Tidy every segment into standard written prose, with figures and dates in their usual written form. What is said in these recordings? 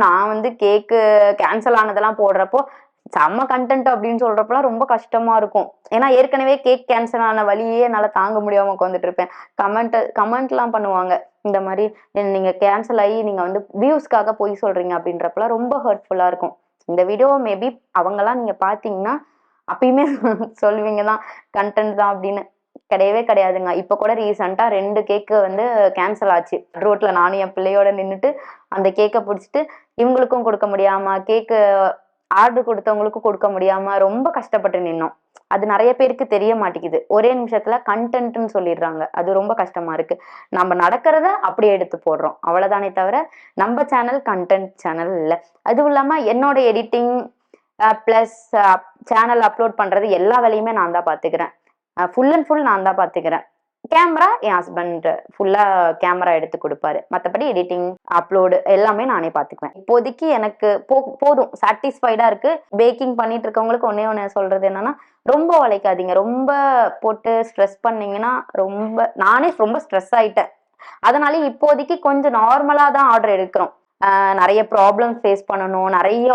நான் வந்து கேக்கு கேன்சல் ஆனதெல்லாம் போடுறப்போ செம்ம கண்டென்ட் அப்படின்னு சொல்றப்பலாம் ரொம்ப கஷ்டமா இருக்கும். ஏன்னா ஏற்கனவே கேக் கேன்சல் ஆன வலியே என்னால தாங்க முடியாம உட்காந்துட்டு இருப்பேன். கமெண்ட்லாம் பண்ணுவாங்க. இந்த மாதிரி நீங்க கேன்சல் ஆகி நீங்க வந்து வியூஸ்க்காக பொய் சொல்றீங்க அப்படின்றப்பலாம் ரொம்ப ஹர்ட்ஃபுல்லா இருக்கும். இந்த வீடியோ மேபி அவங்கலாம் நீங்க பாத்தீங்கன்னா அப்பயுமே சொல்லுவீங்க தான் கண்டென்ட் தான் அப்படின்னு. கிடையவே கிடையாதுங்க. இப்ப கூட ரீசெண்டா 2 கேக்கு வந்து கேன்சல் ஆச்சு. ரோட்ல நானும் என் பிள்ளையோட நின்னுட்டு அந்த கேக்க புடிச்சுட்டு இவங்களுக்கும் கொடுக்க முடியாம, கேக்கு ஆர்டர் குடுத்தவங்களுக்கும் கொடுக்க முடியாம ரொம்ப கஷ்டப்பட்டு நின்னோம். அது நெறைய பேருக்கு தெரிய மாட்டேங்குது. ஒரே நிமிஷத்துல கன்டென்ட்ன்னு சொல்லிடுறாங்க. அது ரொம்ப கஷ்டமா இருக்கு. நம்ம நடக்கிறத அப்படியே எடுத்து போடுறோம். அவ்வளவுதானே தவிர, நம்ம சேனல் கன்டென்ட் சேனல் இல்ல. அதுவும் இல்லாம என்னோட எடிட்டிங் பிளஸ் சேனல் அப்லோட் பண்றது எல்லா வேலையுமே நான் தான் பாத்துக்கிறேன். ஃபுல் அண்ட் ஃபுல் நான் தான் பாத்துக்கிறேன். கேமரா என் ஹஸ்பண்ட் ஃபுல்லா கேமரா எடுத்து குடுப்பாரு. மத்தபடி எடிட்டிங், அப்லோடு எல்லாமே நானே பாத்துக்குவேன். இப்போதைக்கு எனக்கு போதும் சாட்டிஸ்ஃபைடா இருக்கு. பேக்கிங் பண்ணிட்டு இருக்கவங்களுக்கு ஒண்ணே ஒண்ணு சொல்றது என்னன்னா, ரொம்ப உழைக்காதீங்க. ரொம்ப போட்டு ஸ்ட்ரெஸ் பண்ணீங்கன்னா, நானே ரொம்ப ஸ்ட்ரெஸ் ஆயிட்டேன். அதனால இப்போதைக்கு கொஞ்சம் நார்மலா தான் ஆர்டர் எடுக்கிறோம். நெறைய ப்ராப்ளம் ஃபேஸ் பண்ணணும். நெறைய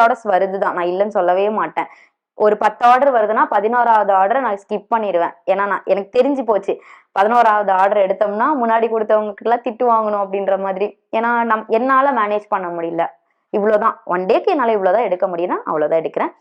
ஆர்டர்ஸ் வருது தான். நான் இல்லன்னு சொல்லவே மாட்டேன். ஒரு 10 ஆர்டர் வருதுன்னா 11வது ஆர்டர நான் ஸ்கிப் பண்ணிருவேன். ஏன்னா எனக்கு தெரிஞ்சு போச்சு. 11வது ஆர்டர் எடுத்தோம்னா, முன்னாடி குடுத்தவங்க கிட்டலாம் திட்டு வாங்கணும் அப்படின்ற மாதிரி. ஏன்னா என்னால மேனேஜ் பண்ண முடியல. இவ்வளோதான். 1 டேக்கு என்னால இவ்வளோதான் எடுக்க முடியும்னா, அவ்வளோதான் எடுக்கிறேன்.